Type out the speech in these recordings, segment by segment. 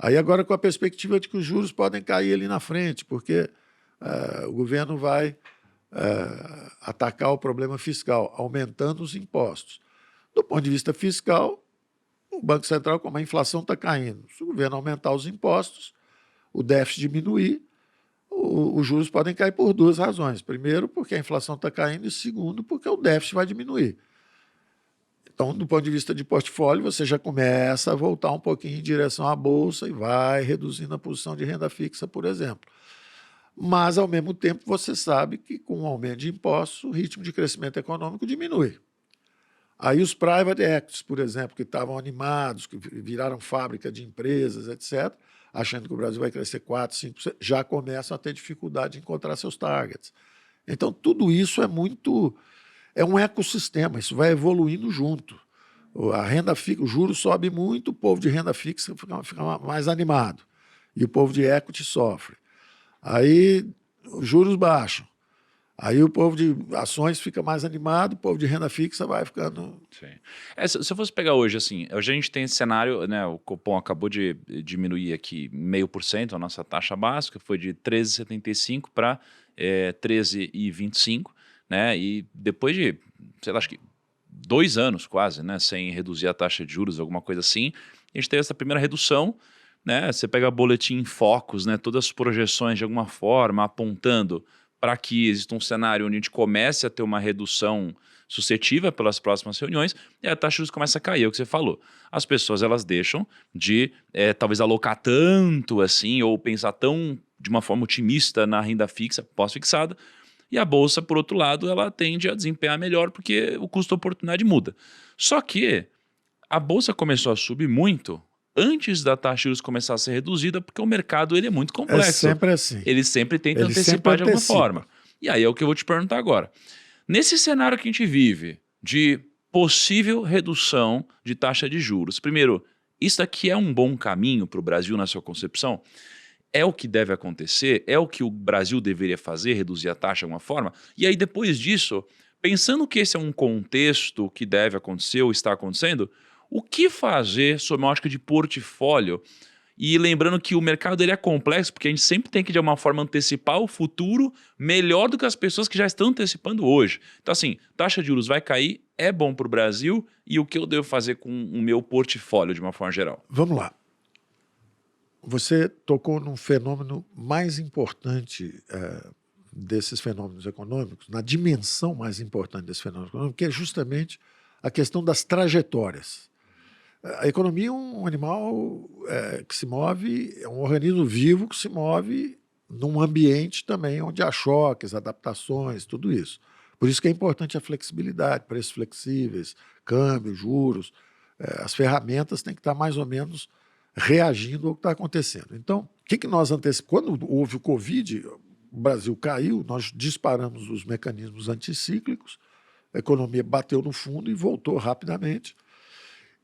Aí agora com a perspectiva de que os juros podem cair ali na frente, porque o governo vai atacar o problema fiscal, aumentando os impostos. Do ponto de vista fiscal, o Banco Central, como a inflação está caindo, se o governo aumentar os impostos, o déficit diminuir, os juros podem cair por duas razões. Primeiro, porque a inflação está caindo, e segundo, porque o déficit vai diminuir. Então, do ponto de vista de portfólio, você já começa a voltar um pouquinho em direção à Bolsa e vai reduzindo a posição de renda fixa, por exemplo. Mas, ao mesmo tempo, você sabe que com o aumento de impostos, o ritmo de crescimento econômico diminui. Aí os private equities, por exemplo, que estavam animados, que viraram fábrica de empresas, etc., achando que o Brasil vai crescer 4%, 5%, já começam a ter dificuldade de encontrar seus targets. Então, tudo isso é um ecossistema, isso vai evoluindo junto. A renda fixa, o juro sobe muito, o povo de renda fixa fica mais animado, e o povo de equity sofre. Aí os juros baixam. Aí o povo de ações fica mais animado, o povo de renda fixa vai ficando... Sim. Se eu fosse pegar hoje, assim, hoje a gente tem esse cenário, né, o Copom acabou de diminuir aqui 0,5% a nossa taxa básica, foi de 13,75 para 13,25, né, e depois de, sei lá, acho que 2 anos quase, né, sem reduzir a taxa de juros, alguma coisa assim, a gente teve essa primeira redução, né, você pega boletim Focus, né, todas as projeções de alguma forma apontando para que exista um cenário onde a gente comece a ter uma redução suscetível pelas próximas reuniões, e a taxa de juros começa a cair, é o que você falou. As pessoas elas deixam de talvez alocar tanto assim, ou pensar tão de uma forma otimista na renda fixa, pós-fixada, e a bolsa, por outro lado, ela tende a desempenhar melhor porque o custo-oportunidade muda. Só que a bolsa começou a subir muito antes da taxa de juros começar a ser reduzida, porque o mercado ele é muito complexo. É sempre assim. Ele sempre tenta Ele antecipar sempre de alguma antecipa. forma. E aí é o que eu vou te perguntar agora. Nesse cenário que a gente vive de possível redução de taxa de juros, primeiro, isso aqui é um bom caminho para o Brasil na sua concepção? É o que deve acontecer? É o que o Brasil deveria fazer, reduzir a taxa de alguma forma? E aí depois disso, pensando que esse é um contexto que deve acontecer ou está acontecendo, o que fazer sob uma ótica de portfólio? E lembrando que o mercado ele é complexo, porque a gente sempre tem que, de alguma forma, antecipar o futuro melhor do que as pessoas que já estão antecipando hoje. Então, assim, taxa de juros vai cair, é bom para o Brasil, e o que eu devo fazer com o meu portfólio, de uma forma geral? Vamos lá. Você tocou num fenômeno mais importante desses fenômenos econômicos, na dimensão mais importante desse fenômeno econômico, que é justamente a questão das trajetórias. A economia é um animal que se move, é um organismo vivo que se move num ambiente também onde há choques, adaptações, tudo isso. Por isso que é importante a flexibilidade, preços flexíveis, câmbio, juros. As ferramentas têm que estar mais ou menos reagindo ao que está acontecendo. Então, o que nós antecipamos? Quando houve o Covid, o Brasil caiu, nós disparamos os mecanismos anticíclicos, a economia bateu no fundo e voltou rapidamente.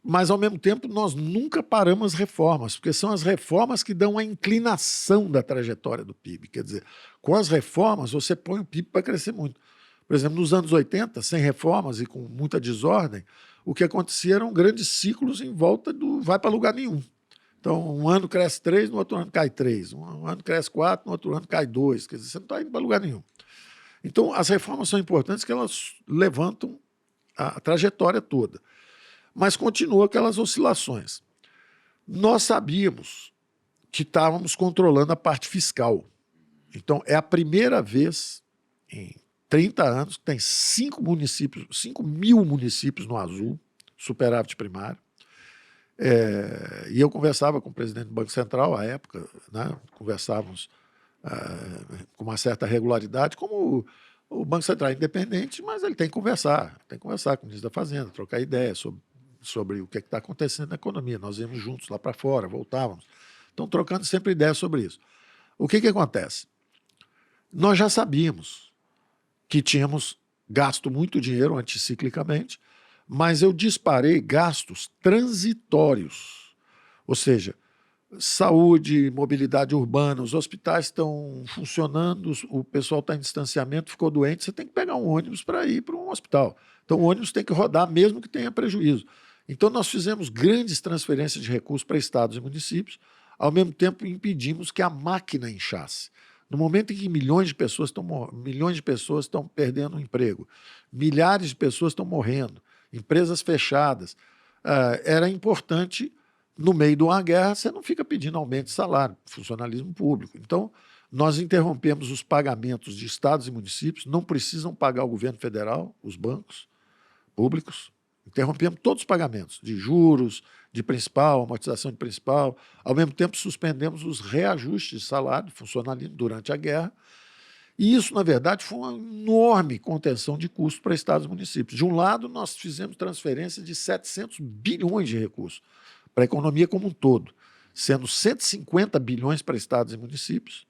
Mas, ao mesmo tempo, nós nunca paramos as reformas, porque são as reformas que dão a inclinação da trajetória do PIB. Quer dizer, com as reformas, você põe o PIB para crescer muito. Por exemplo, nos anos 80, sem reformas e com muita desordem, o que acontecia eram grandes ciclos em volta do vai para lugar nenhum. Então, um ano cresce 3, no outro ano cai 3. Um ano cresce 4, no outro ano cai 2. Quer dizer, você não está indo para lugar nenhum. Então, as reformas são importantes porque elas levantam a trajetória toda. Mas continua aquelas oscilações. Nós sabíamos que estávamos controlando a parte fiscal. Então, é a primeira vez em 30 anos que tem 5 mil municípios no azul, superávit primário. E eu conversava com o presidente do Banco Central à época, né? Conversávamos com uma certa regularidade, como o Banco Central é independente, mas ele tem que conversar com o ministro da Fazenda, trocar ideias sobre o que está acontecendo na economia. Nós íamos juntos lá para fora, voltávamos. Então, trocando sempre ideias sobre isso. O que acontece? Nós já sabíamos que tínhamos gasto muito dinheiro anticiclicamente, mas eu disparei gastos transitórios. Ou seja, saúde, mobilidade urbana, os hospitais estão funcionando, o pessoal está em distanciamento, ficou doente, você tem que pegar um ônibus para ir para um hospital. Então, o ônibus tem que rodar mesmo que tenha prejuízo. Então, nós fizemos grandes transferências de recursos para estados e municípios, ao mesmo tempo impedimos que a máquina inchasse. No momento em que milhões de pessoas estão perdendo o emprego, milhares de pessoas estão morrendo, empresas fechadas, era importante, no meio de uma guerra, você não fica pedindo aumento de salário, funcionalismo público. Então, nós interrompemos os pagamentos de estados e municípios, não precisam pagar o governo federal, os bancos públicos, interrompemos todos os pagamentos de juros, de principal, amortização de principal. Ao mesmo tempo, suspendemos os reajustes de salário de funcionalismo durante a guerra. E isso, na verdade, foi uma enorme contenção de custos para estados e municípios. De um lado, nós fizemos transferência de 700 bilhões de recursos para a economia como um todo, sendo 150 bilhões para estados e municípios,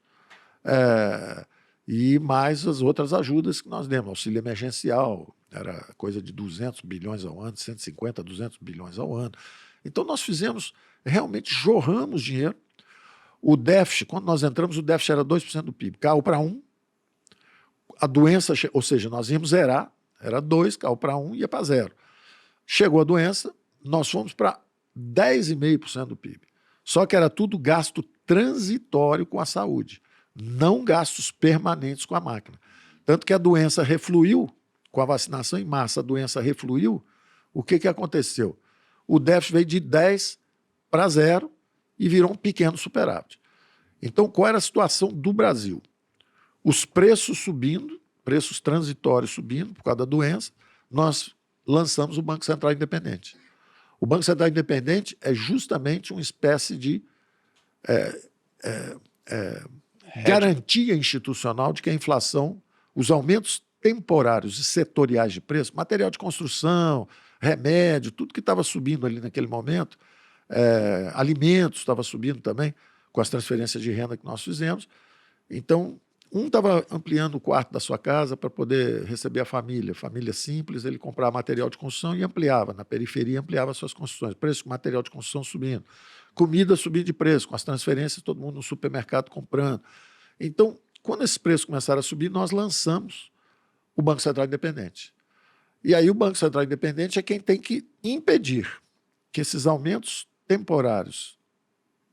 e mais as outras ajudas que nós demos, auxílio emergencial, era coisa de 200 bilhões ao ano, 150, 200 bilhões ao ano. Então, nós fizemos, realmente jorramos dinheiro. O déficit, quando nós entramos, o déficit era 2% do PIB, caiu para 1%. A doença, ou seja, nós íamos zerar, era 2%, caiu para 1%, ia para 0%. Chegou a doença, nós fomos para 10,5% do PIB. Só que era tudo gasto transitório com a saúde, não gastos permanentes com a máquina. Tanto que a doença refluiu, com a vacinação em massa, a doença refluiu. O que aconteceu? O déficit veio de 10 para 0 e virou um pequeno superávit. Então, qual era a situação do Brasil? Os preços subindo, preços transitórios subindo por causa da doença, nós lançamos o Banco Central Independente. O Banco Central Independente é justamente uma espécie de garantia institucional de que a inflação, os aumentos temporários e setoriais de preço, material de construção, remédio, tudo que estava subindo ali naquele momento, alimentos estava subindo também, com as transferências de renda que nós fizemos. Então, um estava ampliando o quarto da sua casa para poder receber a família simples, ele comprava material de construção e ampliava, na periferia ampliava suas construções, preço do material de construção subindo, comida subindo de preço, com as transferências, todo mundo no supermercado comprando. Então, quando esses preços começaram a subir, nós lançamos o Banco Central Independente. E aí o Banco Central Independente é quem tem que impedir que esses aumentos temporários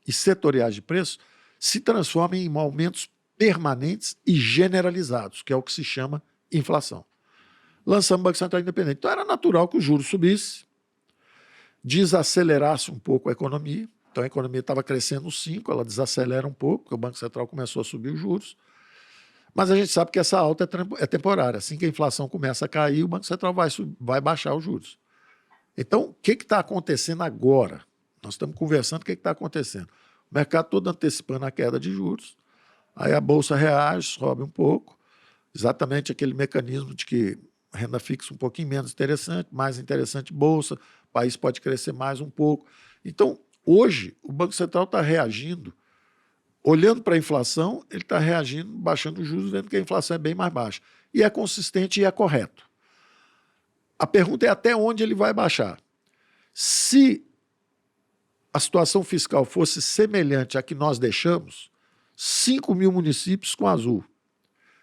e setoriais de preço se transformem em aumentos permanentes e generalizados, que é o que se chama inflação. Lançamos o Banco Central Independente. Então era natural que o juros subisse, desacelerasse um pouco a economia. Então a economia estava crescendo 5%, ela desacelera um pouco, porque o Banco Central começou a subir os juros. Mas a gente sabe que essa alta é temporária. Assim que a inflação começa a cair, o Banco Central vai baixar os juros. Então, o que está acontecendo agora? Nós estamos conversando o que está acontecendo. O mercado todo antecipando a queda de juros, aí a Bolsa reage, sobe um pouco, exatamente aquele mecanismo de que renda fixa um pouquinho menos interessante, mais interessante Bolsa, o país pode crescer mais um pouco. Então, hoje, o Banco Central está reagindo, olhando para a inflação, ele está reagindo, baixando os juros, vendo que a inflação é bem mais baixa. E é consistente e é correto. A pergunta é até onde ele vai baixar. Se a situação fiscal fosse semelhante à que nós deixamos, 5 mil municípios com azul,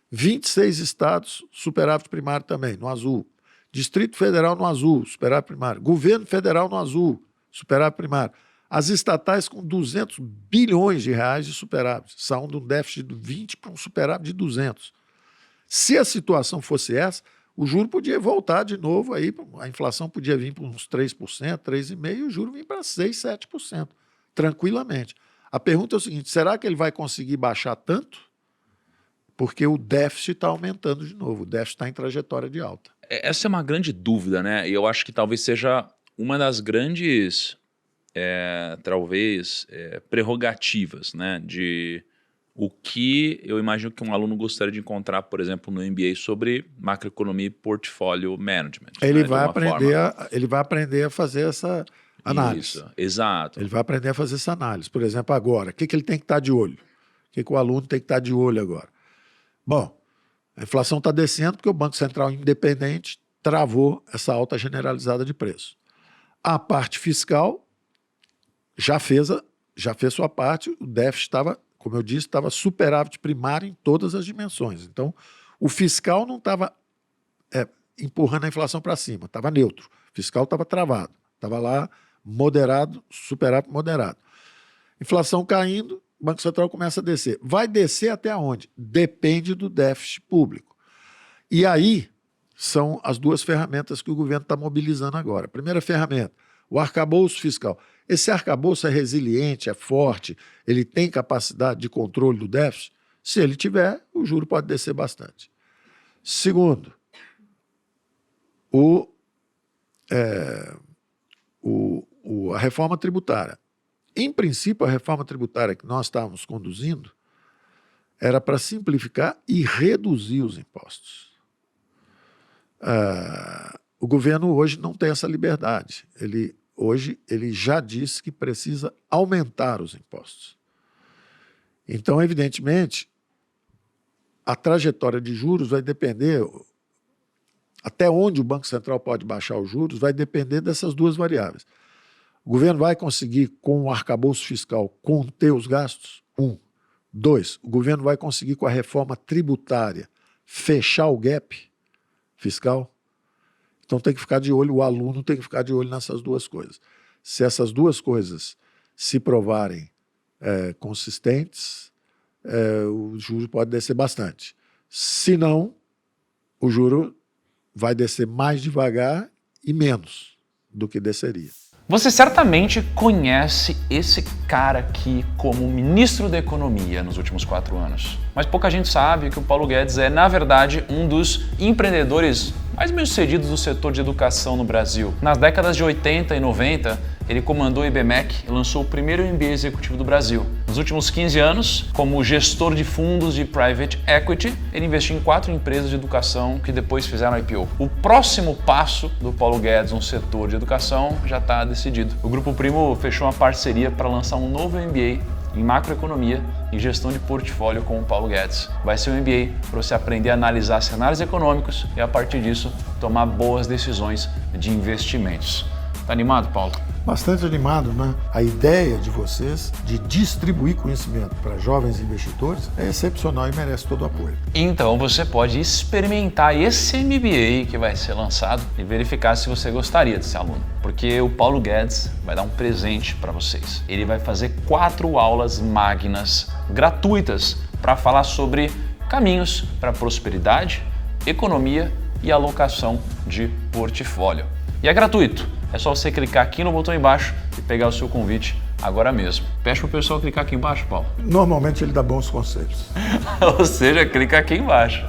26 estados, superávit primário também, no azul, Distrito Federal no azul, superávit primário, Governo Federal no azul, superávit primário, as estatais com 200 bilhões de reais de superávit, saindo de um déficit de 20 para um superávit de 200. Se a situação fosse essa, o juro podia voltar de novo, aí a inflação podia vir para uns 3%, 3,5%, e o juro vir para 6%, 7%, tranquilamente. A pergunta é o seguinte, será que ele vai conseguir baixar tanto? Porque o déficit está aumentando de novo, o déficit está em trajetória de alta. Essa é uma grande dúvida, né? E eu acho que talvez seja uma das grandes, prerrogativas, né? De o que eu imagino que um aluno gostaria de encontrar, por exemplo, no MBA sobre macroeconomia e portfólio management. Ele vai aprender a fazer essa análise. Isso, exato. Ele vai aprender a fazer essa análise. Por exemplo, agora, o que ele tem que estar de olho? O que o aluno tem que estar de olho agora? Bom, a inflação está descendo porque o Banco Central Independente travou essa alta generalizada de preço. A parte fiscal já fez sua parte, o déficit estava, como eu disse, estava superávit primário em todas as dimensões. Então, o fiscal não estava empurrando a inflação para cima, estava neutro. O fiscal estava travado, estava lá moderado, superávit moderado. Inflação caindo, o Banco Central começa a descer. Vai descer até onde? Depende do déficit público. E aí são as duas ferramentas que o governo está mobilizando agora. Primeira ferramenta, o arcabouço fiscal. Esse arcabouço é resiliente, é forte, ele tem capacidade de controle do déficit? Se ele tiver, o juro pode descer bastante. Segundo, a reforma tributária. Em princípio, a reforma tributária que nós estávamos conduzindo era para simplificar e reduzir os impostos. O governo hoje não tem essa liberdade. Hoje ele já disse que precisa aumentar os impostos. Então, evidentemente, a trajetória de juros vai depender, até onde o Banco Central pode baixar os juros, vai depender dessas duas variáveis. O governo vai conseguir, com o arcabouço fiscal, conter os gastos? 1. 2. O governo vai conseguir, com a reforma tributária, fechar o gap fiscal? Então tem que ficar de olho, o aluno tem que ficar de olho nessas duas coisas. Se essas duas coisas se provarem consistentes, o juro pode descer bastante. Se não, o juro vai descer mais devagar e menos do que desceria. Você certamente conhece esse cara aqui como ministro da Economia nos últimos 4 anos. Mas pouca gente sabe que o Paulo Guedes é, na verdade, um dos empreendedores mais bem-sucedidos do setor de educação no Brasil. Nas décadas de 80 e 90, ele comandou o IBMEC e lançou o primeiro MBA executivo do Brasil. Nos últimos 15 anos, como gestor de fundos de private equity, ele investiu em 4 empresas de educação que depois fizeram IPO. O próximo passo do Paulo Guedes no setor de educação já está decidido. O Grupo Primo fechou uma parceria para lançar um novo MBA em macroeconomia e gestão de portfólio com o Paulo Guedes. Vai ser um MBA para você aprender a analisar cenários econômicos e, a partir disso, tomar boas decisões de investimentos. Tá animado, Paulo? Bastante animado, né? A ideia de vocês de distribuir conhecimento para jovens investidores é excepcional e merece todo o apoio. Então você pode experimentar esse MBA que vai ser lançado e verificar se você gostaria de ser aluno. Porque o Paulo Guedes vai dar um presente para vocês. Ele vai fazer 4 aulas magnas gratuitas para falar sobre caminhos para prosperidade, economia e alocação de portfólio. E é gratuito. É só você clicar aqui no botão embaixo e pegar o seu convite agora mesmo. Peço para o pessoal clicar aqui embaixo, Paulo. Normalmente ele dá bons conselhos. Ou seja, clica aqui embaixo.